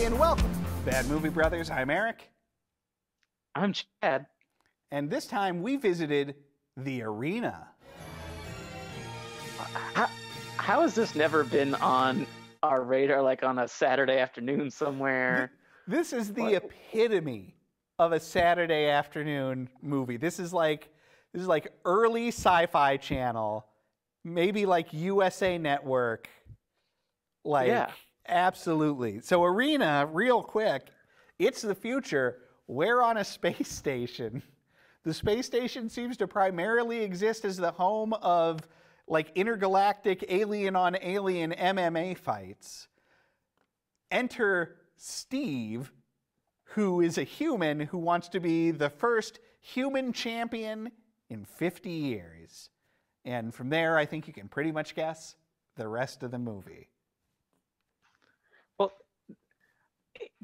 Hey, and welcome to Bad Movie Brothers. I'm Eric. I'm Chad. And this time we visited the arena. How has this never been on our radar, like on a Saturday afternoon somewhere? This is the epitome of a Saturday afternoon movie. This is like early Sci-Fi Channel, maybe like USA Network. Yeah. Absolutely. So Arena, real quick, it's the future. We're on a space station. The space station seems to primarily exist as the home of like intergalactic alien on alien MMA fights. Enter Steve, who is a human who wants to be the first human champion in 50 years. And from there, I think you can pretty much guess the rest of the movie. Well,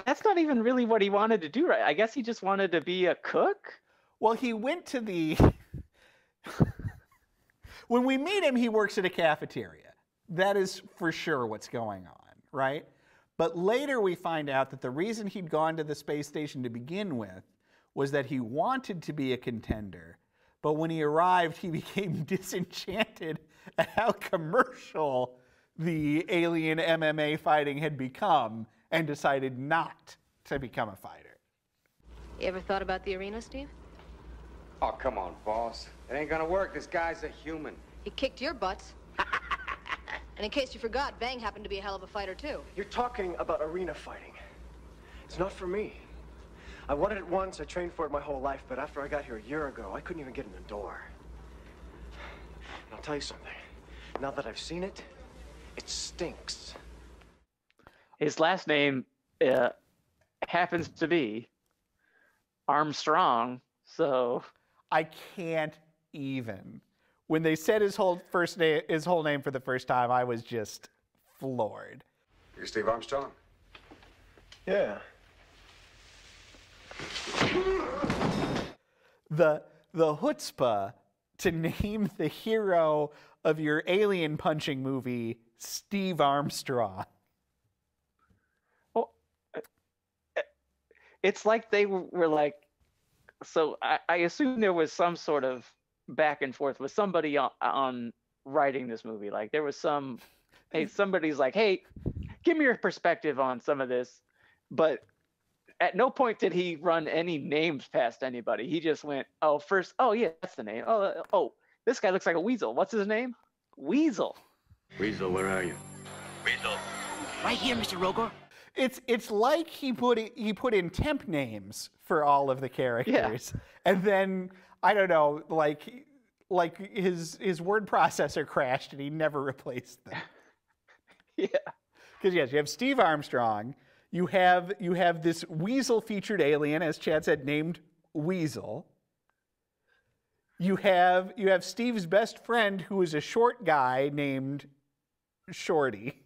that's not even really what he wanted to do, right? I guess he just wanted to be a cook. Well, he went to the... When we meet him, he works at a cafeteria. That is for sure what's going on, right? But later we find out that the reason he'd gone to the space station to begin with was that he wanted to be a contender. But when he arrived, he became disenchanted at how commercial the alien MMA fighting had become and decided not to become a fighter. You ever thought about the arena, Steve? Oh, come on, boss. It ain't gonna work. This guy's a human. He kicked your butts. And in case you forgot, Bang happened to be a hell of a fighter, too. You're talking about arena fighting. It's not for me. I wanted it once, I trained for it my whole life, but after I got here a year ago, I couldn't even get in the door. And I'll tell you something. Now that I've seen it, it stinks. His last name happens to be Armstrong, so... I can't even. When they said his whole name for the first time, I was just floored. You're Steve Armstrong? Yeah. The chutzpah to name the hero of your alien punching movie Steve Armstrong. Well, it's like they were like... So I assume there was some sort of back and forth with somebody on writing this movie. Like there was some, hey, somebody's like, hey, give me your perspective on some of this. But at no point did he run any names past anybody. He just went, oh, first, oh yeah, that's the name. Oh, this guy looks like a weasel. What's his name? Weasel. Weasel, where are you? Weasel. Right here, Mr. Rogor. It's like he put in temp names for all of the characters, and then I don't know, like his word processor crashed and he never replaced them. Yeah, because yes, you have Steve Armstrong, you have this weasel featured alien, as Chad said, named Weasel. You have Steve's best friend, who is a short guy named Shorty.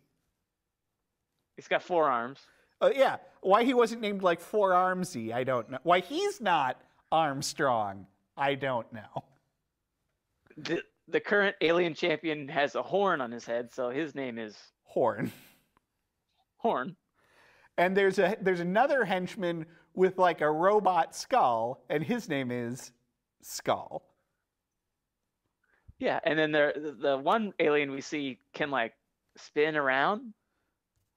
He's got 4 arms. Yeah, why he wasn't named like Four Armsy, I don't know. Why he's not Armstrong, I don't know. The current alien champion has a horn on his head, so his name is Horn. Horn. And there's another henchman with like a robot skull, and his name is Skull. Yeah, and then the one alien we see can like spin around.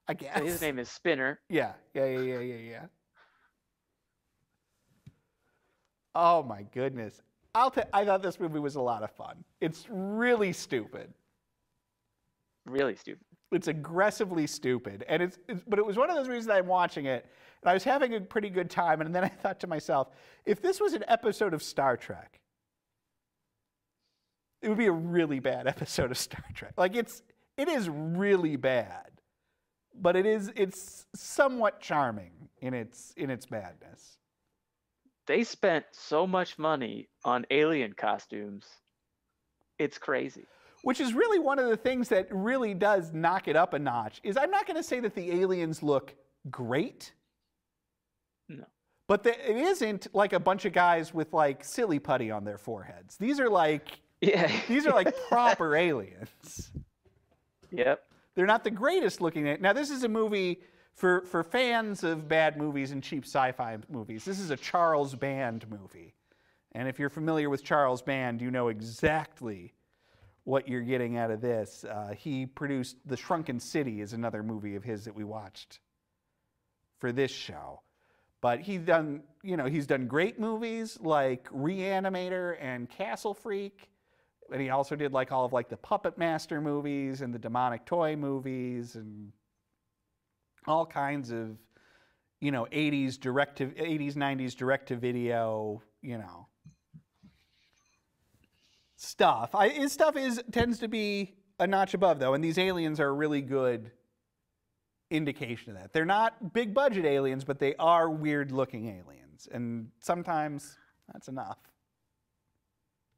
I guess. So his name is Spinner. Yeah. Oh my goodness. I thought this movie was a lot of fun. It's really stupid. Really stupid. It's aggressively stupid. And but it was one of those reasons that I'm watching it, and I was having a pretty good time, and then I thought to myself, if this was an episode of Star Trek, it would be a really bad episode of Star Trek. Like it is really bad. But it's somewhat charming in its badness. They spent so much money on alien costumes. It's crazy. Which is really one of the things that really does knock it up a notch. Is I'm not going to say that the aliens look great. No. But it isn't like a bunch of guys with like silly putty on their foreheads. These are like proper aliens. Yep. They're not the greatest looking. Now, this is a movie For fans of bad movies and cheap sci-fi movies, this is a Charles Band movie. And if you're familiar with Charles Band, you know exactly what you're getting out of this. He produced The Shrunken City is another movie of his that we watched for this show. But he's done great movies like Reanimator and Castle Freak. And he also did like all of like the Puppet Master movies and the Demonic Toy movies and all kinds of, 80s, 90s direct-to-video, stuff. His stuff tends to be a notch above, though, and these aliens are a really good indication of that. They're not big-budget aliens, but they are weird-looking aliens, and sometimes that's enough.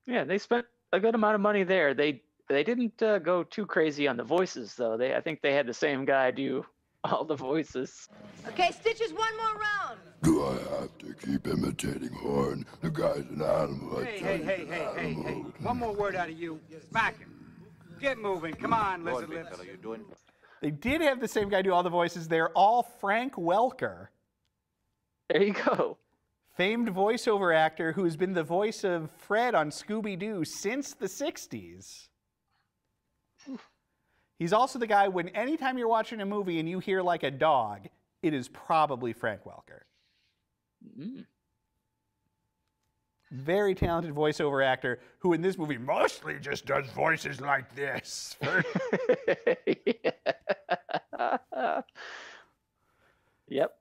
Yeah, they spent a good amount of money there. They didn't go too crazy on the voices, though. I think they had the same guy do all the voices. Okay, Stitches, one more round. Do I have to keep imitating Horn? The guy's an animal. Hey. One more word out of you. Back him. Get moving. Come on, lizard lips. They did have the same guy do all the voices. They're all Frank Welker. There you go. Famed voiceover actor who has been the voice of Fred on Scooby-Doo since the 60s. He's also the guy when anytime you're watching a movie and you hear like a dog, it is probably Frank Welker. Mm. Very talented voiceover actor who in this movie mostly just does voices like this. Yep.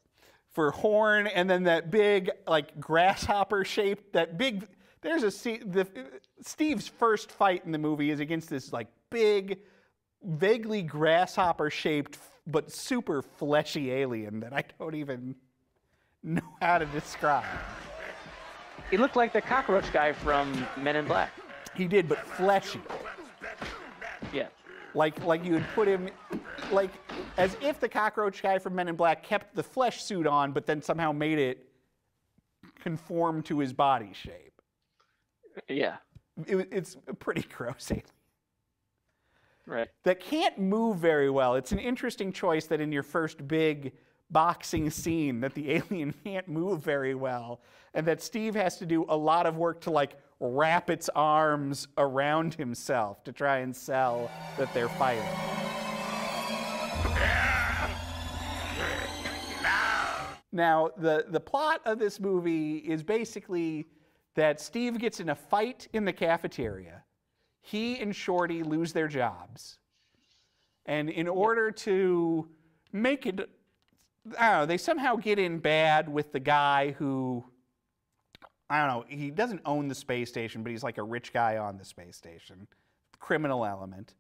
For Horn, and then that big like grasshopper shape, there's a scene, Steve's first fight in the movie is against this like big, vaguely grasshopper shaped but super fleshy alien that I don't even know how to describe. He looked like the cockroach guy from Men in Black. He did, but fleshy. Yeah. Like you would put him, like as if the cockroach guy from Men in Black kept the flesh suit on, but then somehow made it conform to his body shape. Yeah. It's a pretty gross alien. Right. That can't move very well. It's an interesting choice that in your first big boxing scene that the alien can't move very well, and that Steve has to do a lot of work to like wrap its arms around himself to try and sell that they're fighting. Now, the plot of this movie is basically that Steve gets in a fight in the cafeteria. He and Shorty lose their jobs. And in order to make it, I don't know, they somehow get in bad with the guy who, I don't know, he doesn't own the space station, but he's like a rich guy on the space station. Criminal element.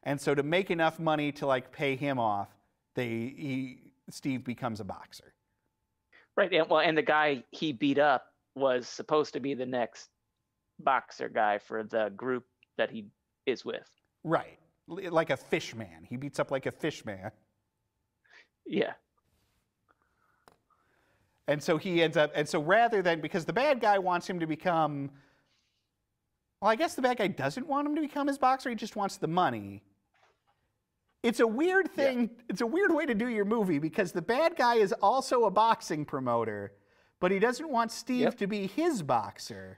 And so to make enough money to like pay him off, Steve becomes a boxer. Right. And the guy he beat up was supposed to be the next boxer guy for the group that he is with. Right. Like a fish man. He beats up like a fish man. Yeah. And so he ends up, and so rather than, because the bad guy wants him to become, well, I guess the bad guy doesn't want him to become his boxer, he just wants the money. It's a weird thing, yeah. It's a weird way to do your movie because the bad guy is also a boxing promoter, but he doesn't want Steve to be his boxer.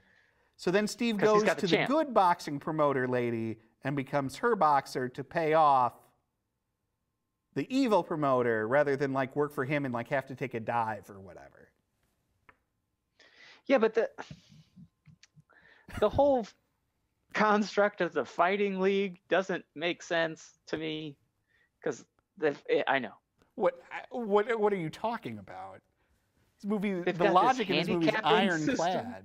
So then Steve goes to the good boxing promoter lady and becomes her boxer to pay off the evil promoter rather than like work for him and like have to take a dive or whatever. Yeah, but the whole construct of the fighting league doesn't make sense to me because I know. What are you talking about? This movie, the logic in this movie is ironclad.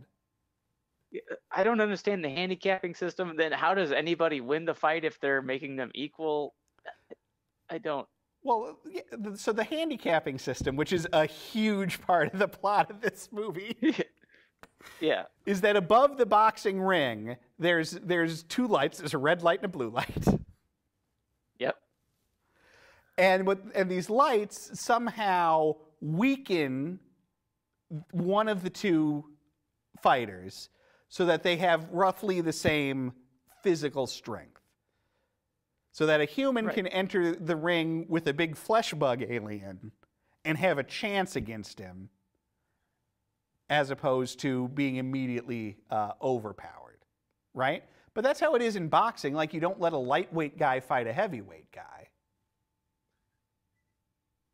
I don't understand the handicapping system. Then how does anybody win the fight if they're making them equal? I don't. Well, so the handicapping system, which is a huge part of the plot of this movie, yeah, is that above the boxing ring, there's two lights. There's a red light and a blue light. Yep. And these lights somehow weaken one of the two fighters so that they have roughly the same physical strength. So that a human can enter the ring with a big flesh bug alien and have a chance against him, as opposed to being immediately overpowered, right? But that's how it is in boxing. Like, you don't let a lightweight guy fight a heavyweight guy.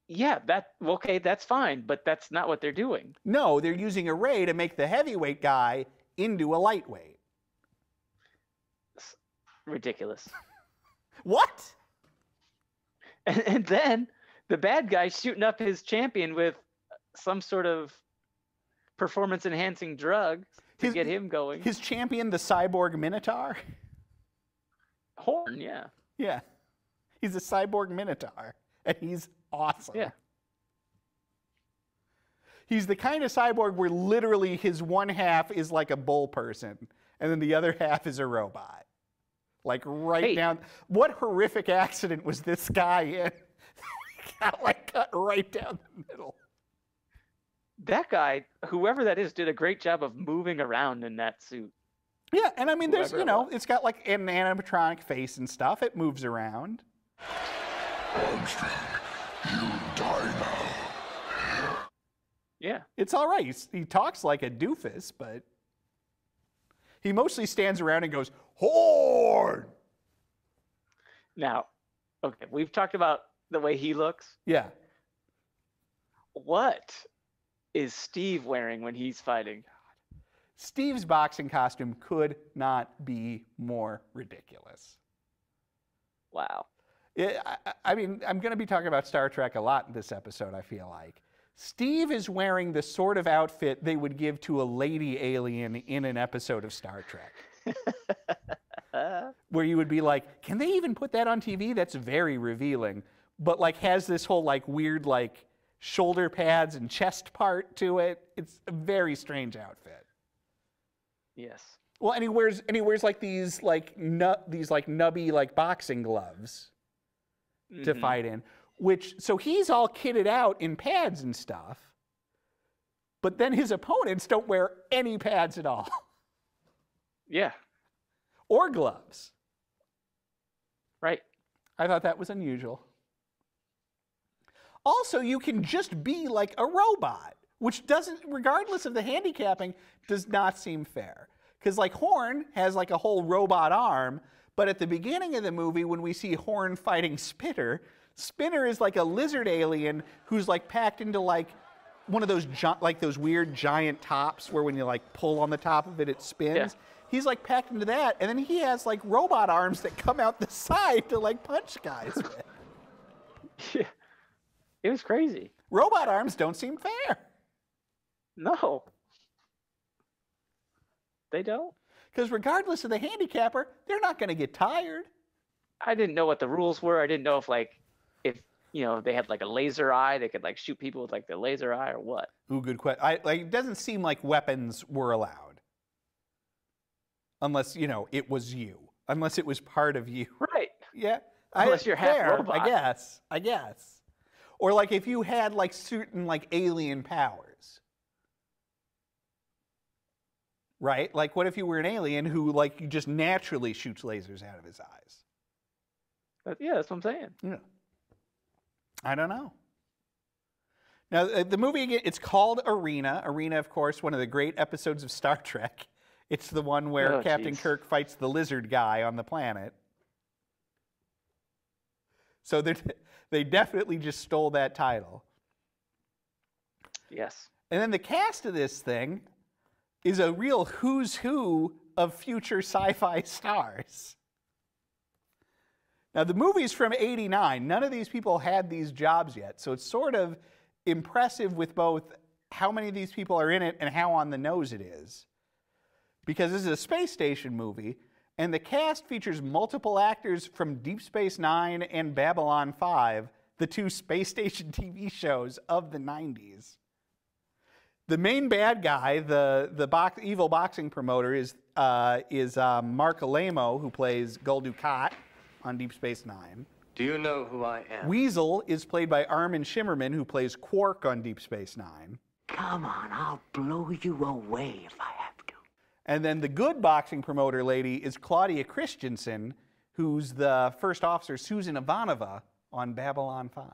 Yeah, okay, that's fine, but that's not what they're doing. No, they're using a ray to make the heavyweight guy into a lightweight. Ridiculous. What? And then the bad guy's shooting up his champion with some sort of performance-enhancing drug to get him going. His champion, the cyborg Minotaur? Horn, yeah. Yeah. He's a cyborg Minotaur, and he's awesome. Yeah. He's the kind of cyborg where literally his one half is like a bull person, and then the other half is a robot. Like down. What horrific accident was this guy in? He got like cut right down the middle. That guy, whoever that is, did a great job of moving around in that suit. Yeah, and I mean, there's, it's got like an animatronic face and stuff. It moves around. Armstrong, you die now. Yeah. It's all right. He talks like a doofus, but he mostly stands around and goes, Horn! Now, okay, we've talked about the way he looks. Yeah. What is Steve wearing when he's fighting? Steve's boxing costume could not be more ridiculous. Wow. I mean, I'm going to be talking about Star Trek a lot in this episode, I feel like. Steve is wearing the sort of outfit they would give to a lady alien in an episode of Star Trek. Where you would be like, can they even put that on TV? That's very revealing. But like has this whole like weird like shoulder pads and chest part to it. It's a very strange outfit. Yes. Well, and he wears like these like nubby like boxing gloves to fight in. So he's all kitted out in pads and stuff. But then his opponents don't wear any pads at all. Yeah. Or gloves. Right. I thought that was unusual. Also, you can just be like a robot, which doesn't, regardless of the handicapping, does not seem fair. Because like Horn has like a whole robot arm, but at the beginning of the movie when we see Horn fighting Spinner, Spinner is like a lizard alien who's like packed into like one of those those weird giant tops where when you like pull on the top of it, it spins. Yeah. He's like packed into that, and then he has like robot arms that come out the side to like punch guys with. Yeah. It was crazy. Robot arms don't seem fair. No. They don't. Because regardless of the handicapper, they're not going to get tired. I didn't know what the rules were. I didn't know if they had like a laser eye, they could like shoot people with like the laser eye or what. Ooh, good question. It doesn't seem like weapons were allowed. Unless, it was you. Unless it was part of you. Right. Yeah. Unless you're half robot. I guess. Or like if you had like certain like alien powers. Right? Like what if you were an alien who like just naturally shoots lasers out of his eyes? Yeah, that's what I'm saying. Yeah. I don't know. Now, the movie, it's called Arena. Arena, of course, one of the great episodes of Star Trek. It's the one where Captain Kirk fights the lizard guy on the planet. So they definitely just stole that title. Yes. And then the cast of this thing is a real who's who of future sci-fi stars. Now, the movie's from '89. None of these people had these jobs yet, so it's sort of impressive with both how many of these people are in it and how on the nose it is. Because this is a space station movie, and the cast features multiple actors from Deep Space Nine and Babylon 5, the two space station TV shows of the 90s. The main bad guy, the evil boxing promoter, is Mark Alamo, who plays Gul Dukat on Deep Space Nine. Do you know who I am? Weasel is played by Armin Shimmerman, who plays Quark on Deep Space Nine. Come on, I'll blow you away if I have to. And then the good boxing promoter lady is Claudia Christensen, who's the first officer, Susan Ivanova, on Babylon 5.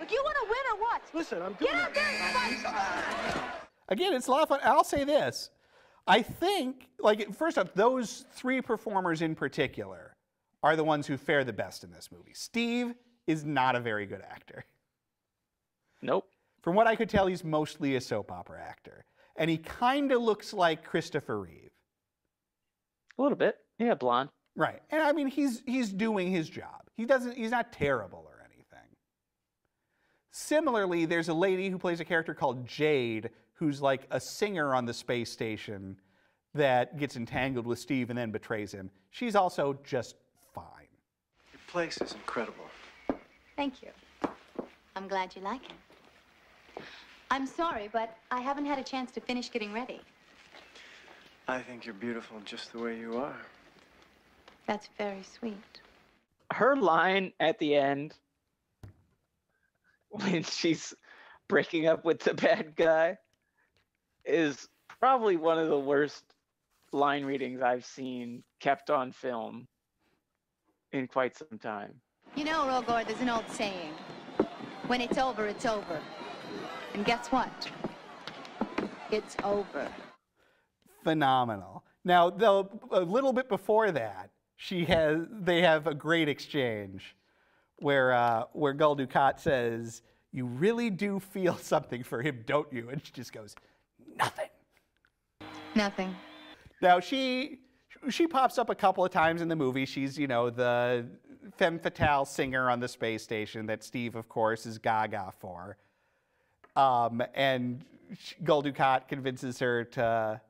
Look, you want to win or what? Listen, I'm doing Get out there and fight! Again, it's a lot of fun. I'll say this. I think, like, first off, those three performers in particular are the ones who fare the best in this movie. Steve is not a very good actor. Nope. From what I could tell, he's mostly a soap opera actor. And he kind of looks like Christopher Reeve. A little bit. Yeah, blonde. Right. And I mean, he's doing his job. He's not terrible or anything. Similarly, there's a lady who plays a character called Jade, who's like a singer on the space station that gets entangled with Steve and then betrays him. She's also just fine. Your place is incredible. Thank you. I'm glad you like it. I'm sorry, but I haven't had a chance to finish getting ready. I think you're beautiful just the way you are. That's very sweet. Her line at the end, when she's breaking up with the bad guy, is probably one of the worst line readings I've seen kept on film in quite some time. You know, Rogor, there's an old saying. When it's over, it's over. And guess what? It's over. Phenomenal. Now, though, a little bit before that, they have a great exchange where Gul Dukat says, "You really do feel something for him, don't you?" And she just goes, "Nothing." Nothing. Now, she pops up a couple of times in the movie. She's, you know, the femme fatale singer on the space station that Steve, of course, is gaga for. And Gul Dukat convinces her to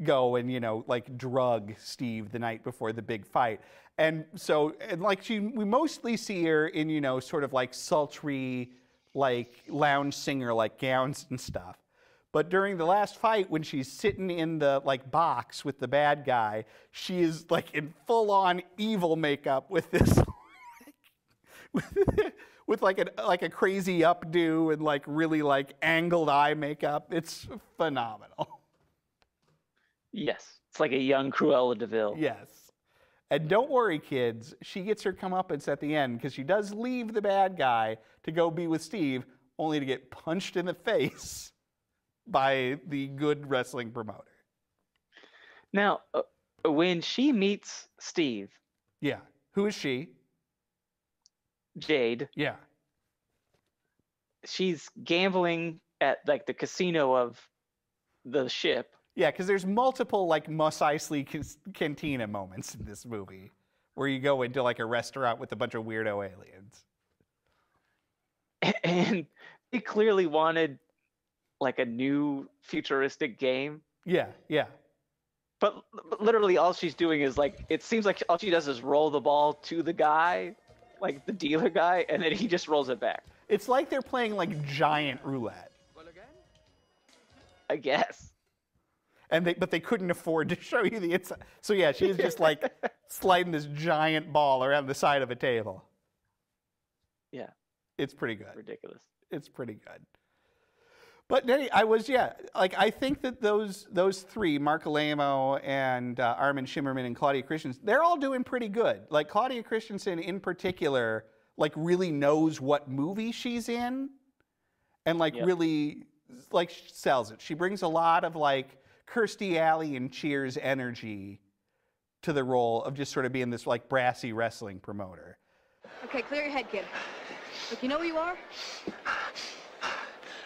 go and, you know, like drug Steve the night before the big fight. And so, and like we mostly see her in, you know, sort of like sultry, like lounge singer, like gowns and stuff. But during the last fight, when she's sitting in the like box with the bad guy, she is like in full-on evil makeup with this, with like a crazy updo and like really like angled eye makeup. It's phenomenal. Yes, it's like a young Cruella de Vil. Yes. And don't worry, kids, she gets her comeuppance at the end because she does leave the bad guy to go be with Steve, only to get punched in the face by the good wrestling promoter. Now, when she meets Steve, Yeah. Who is she? Jade, Yeah. she's gambling at like the casino of the ship. Yeah, because there's multiple like Mos Eisley Cantina moments in this movie where you go into like a restaurant with a bunch of weirdo aliens. And they clearly wanted like a new futuristic game. Yeah, yeah. But literally all she's doing is like, it seems like all she does is roll the ball to the guy, like the dealer guy, and then he just rolls it back. It's like they're playing like giant roulette. I guess. But they couldn't afford to show you the inside. So yeah, she's just like sliding this giant ball around the side of a table. Yeah. It's pretty good. Ridiculous. It's pretty good. But Denny, I think that those three, Mark Alamo and Armin Shimmerman and Claudia Christensen, they're all doing pretty good. Like Claudia Christensen in particular, like really knows what movie she's in, and like really like sells it. She brings a lot of like Kirstie Alley and Cheers energy to the role of just sort of being this like brassy wrestling promoter. Okay, clear your head, kid. Look, you know who you are?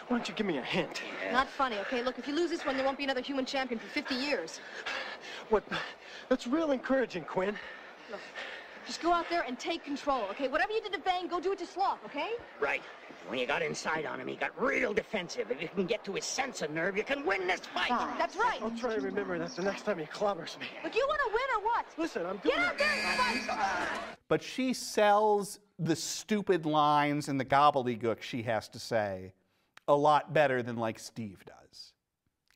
Why don't you give me a hint? Not funny, okay? Look, if you lose this one, there won't be another human champion for 50 years. What? That's real encouraging, Quinn. Look, just go out there and take control, okay? Whatever you did to Bang, go do it to Sloth, okay? Right. When you got inside on him, he got real defensive. If you can get to his sense of nerve, you can win this fight. That's right. I'll try to remember that the next time he clobbers me. Look, you want to win or what? Listen, I'm doing Get out there and fight! But she sells the stupid lines and the gobbledygook she has to say a lot better than like Steve does.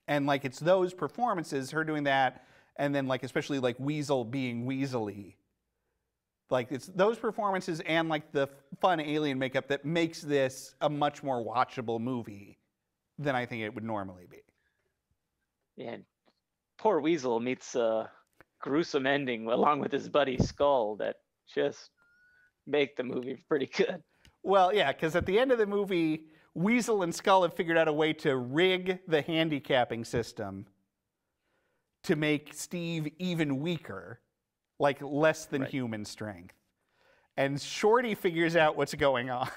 And like it's those performances, her doing that, and then like especially like Weasel being weaselly. Like it's those performances and like the fun alien makeup that makes this a much more watchable movie than I think it would normally be. And poor Weasel meets gruesome ending along with his buddy Skull that just make the movie pretty good. Well, yeah, because at the end of the movie, Weasel and Skull have figured out a way to rig the handicapping system to make Steve even weaker, like less than human strength. And Shorty figures out what's going on.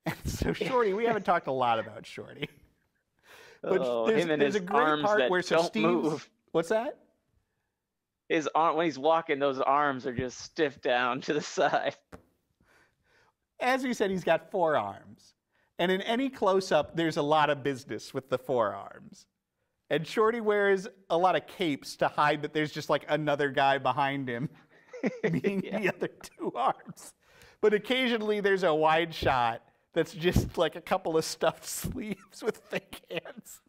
And so Shorty, we haven't talked a lot about Shorty. But there's a great part where Steve's... move. What's that? His arm, when he's walking, those arms are just stiff down to the side. As we said, he's got 4 arms. And in any close-up, there's a lot of business with the 4 arms. And Shorty wears a lot of capes to hide that there's just like another guy behind him being the other 2 arms. But occasionally there's a wide shot that's just like a couple of stuffed sleeves with fake hands.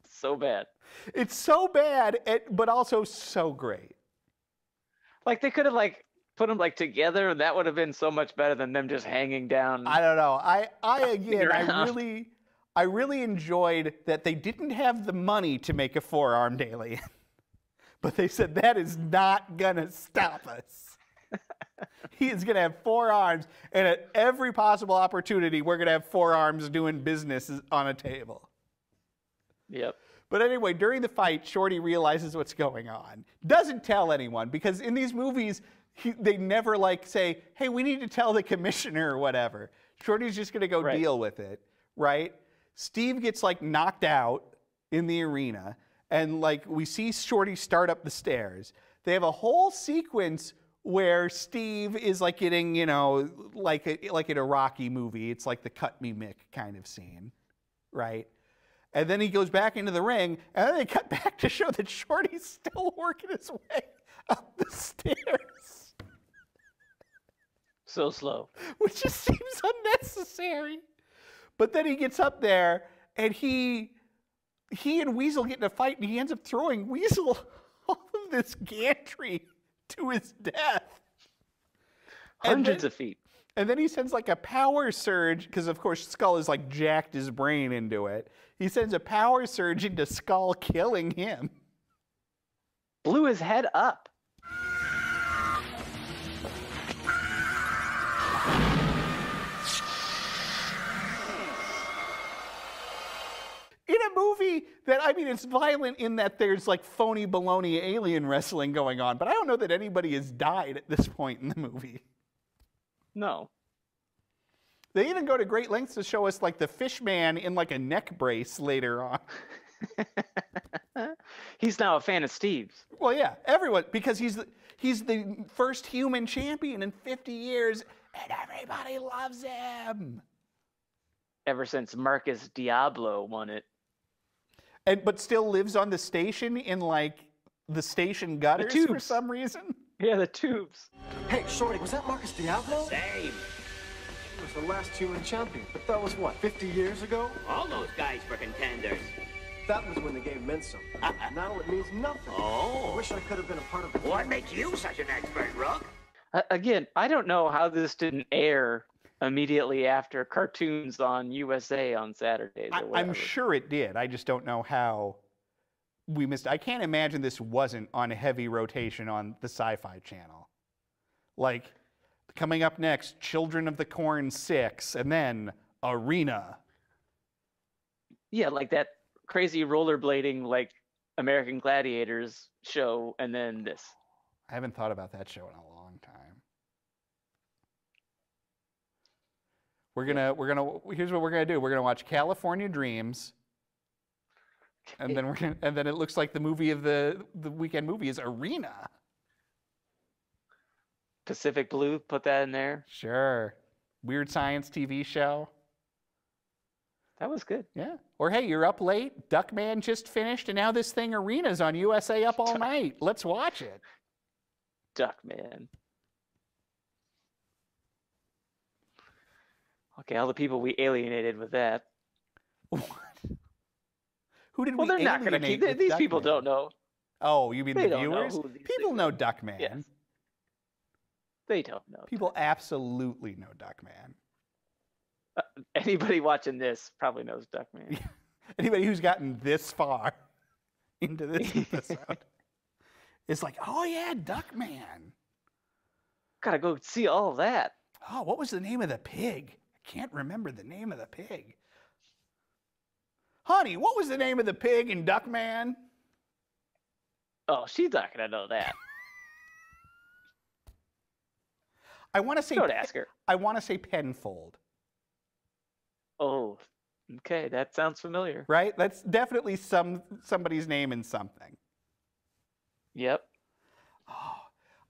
So bad. It's so bad, but also so great. Like they could have like put them like together, and that would have been so much better than them just hanging down. I don't know. I really enjoyed that they didn't have the money to make a 4-armed alien, but they said that is not gonna stop us. He is gonna have 4 arms, and at every possible opportunity, we're gonna have 4 arms doing business on a table. Yep. But anyway, during the fight, Shorty realizes what's going on. Doesn't tell anyone, because in these movies, they never like say, hey, we need to tell the commissioner or whatever. Shorty's just gonna go deal with it, right? Steve gets like knocked out in the arena, and like we see Shorty start up the stairs. They have a whole sequence where Steve is like getting, you know, like in a Rocky movie. It's like the cut me Mick kind of scene, right? And then he goes back into the ring, and then they cut back to show that Shorty's still working his way up the stairs. So slow. Which just seems unnecessary. But then he gets up there, and he and Weasel get in a fight, and he ends up throwing Weasel off of this gantry to his death. Hundreds of feet. And then he sends like a power surge, because of course Skull has like jacked his brain into it. He sends a power surge into Skull, killing him. Blew his head up. In a movie that, I mean, it's violent in that there's like phony baloney alien wrestling going on, but I don't know that anybody has died at this point in the movie. No. They even go to great lengths to show us like the fish man in like a neck brace later on. He's now a fan of Steve's. Well, yeah, everyone, because he's the first human champion in 50 years, and everybody loves him. Ever since Marcus Diablo won it. But still lives on the station in like the station gutters for some reason. Yeah, the tubes. Hey, Shorty, was that Marcus Diablo? Same. He was the last human champion, but that was what, 50 years ago? All those guys were contenders. That was when the game meant something. Now it means nothing. Oh. I wish I could have been a part of it. What makes you such an expert, Rook? Again, I don't know how this didn't air immediately after cartoons on USA on Saturdays or whatever. I'm sure it did. I just don't know how we missed. I can't imagine this wasn't on heavy rotation on the Sci-Fi Channel. Like, coming up next, Children of the Corn 6, and then Arena. Yeah, like that crazy rollerblading, like American Gladiators show, and then this. I haven't thought about that show in a long time. Here's what we're gonna do. We're gonna watch California Dreams, and then it looks like the movie of the weekend movie is Arena. Pacific Blue, put that in there. Sure. Weird Science TV show. That was good. Yeah. Or hey, you're up late. Duckman just finished, and now this thing Arena's on USA Up All Night. Let's watch it. Duckman. Okay, all the people we alienated with that. What? Who did well, we they're not going to keep. These Duckman? people don't know. Oh, you mean they the viewers? People know Duckman. Yes. They don't know. People absolutely know Duckman. Anybody watching this probably knows Duckman. Anybody who's gotten this far into this episode. It's like, oh yeah, Duckman. Gotta go see all of that. Oh, what was the name of the pig? I can't remember the name of the pig. Honey, what was the name of the pig in Duckman? Oh, she's not gonna know that. I want to say. Don't ask her. I want to say Penfold. Oh, okay, that sounds familiar. Right? That's definitely somebody's name in something. Yep.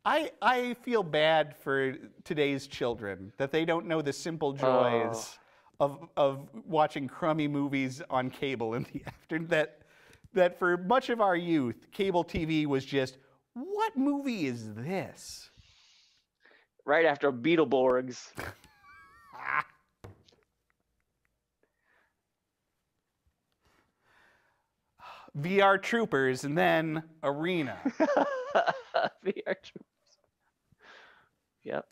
I feel bad for today's children that they don't know the simple joys of watching crummy movies on cable in the afternoon. That for much of our youth, cable TV was just, what movie is this? Right after Beetleborgs. VR Troopers and then Arena. VR Troopers. Yep.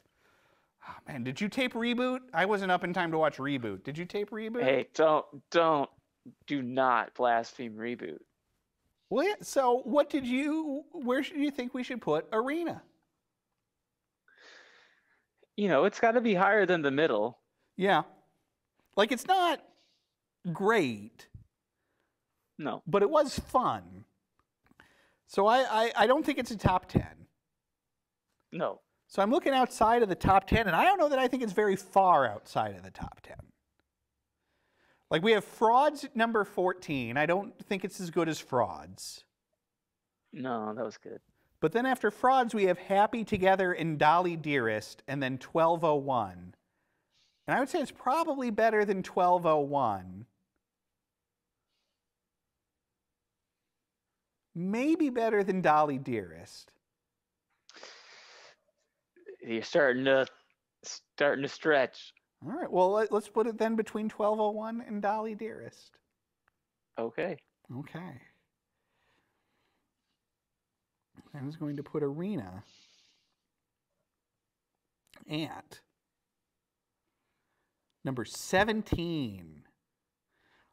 Oh, man, did you tape Reboot? I wasn't up in time to watch Reboot. Did you tape Reboot? Hey, do not blaspheme Reboot. Well, yeah, so where should you think we should put Arena? You know, it's got to be higher than the middle. Yeah. Like, it's not great, No. but it was fun. So I don't think it's a top 10. No. So I'm looking outside of the top 10, and I don't know that I think it's very far outside of the top 10. Like, we have Frauds at number 14. I don't think it's as good as Frauds. No, that was good. But then after Frauds, we have Happy Together and Dolly Dearest, and then 1201. And I would say it's probably better than 1201. Maybe better than Dolly Dearest. You're starting to stretch. All right, well, let's put it then between 1201 and Dolly Dearest. Okay. Okay. I was going to put Arena at number 17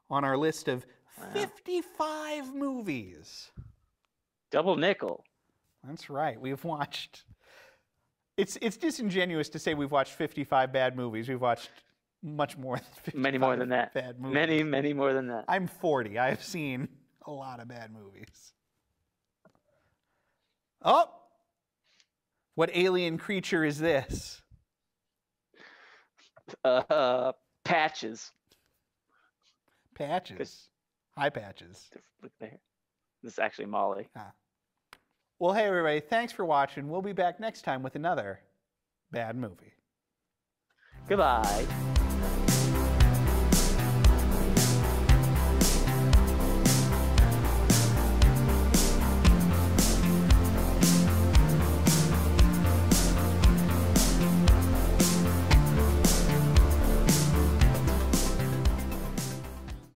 on our list of 55 movies. Double nickel. That's right. We've watched... It's disingenuous to say we've watched 55 bad movies. We've watched much more than 55 Many more than that. Bad movies. Many more than that. I'm 40. I have seen a lot of bad movies. Oh! What alien creature is this? Patches. Patches. Hi, Patches. Look there. This is actually Molly. Ah. Well, hey, everybody. Thanks for watching. We'll be back next time with another bad movie. Goodbye.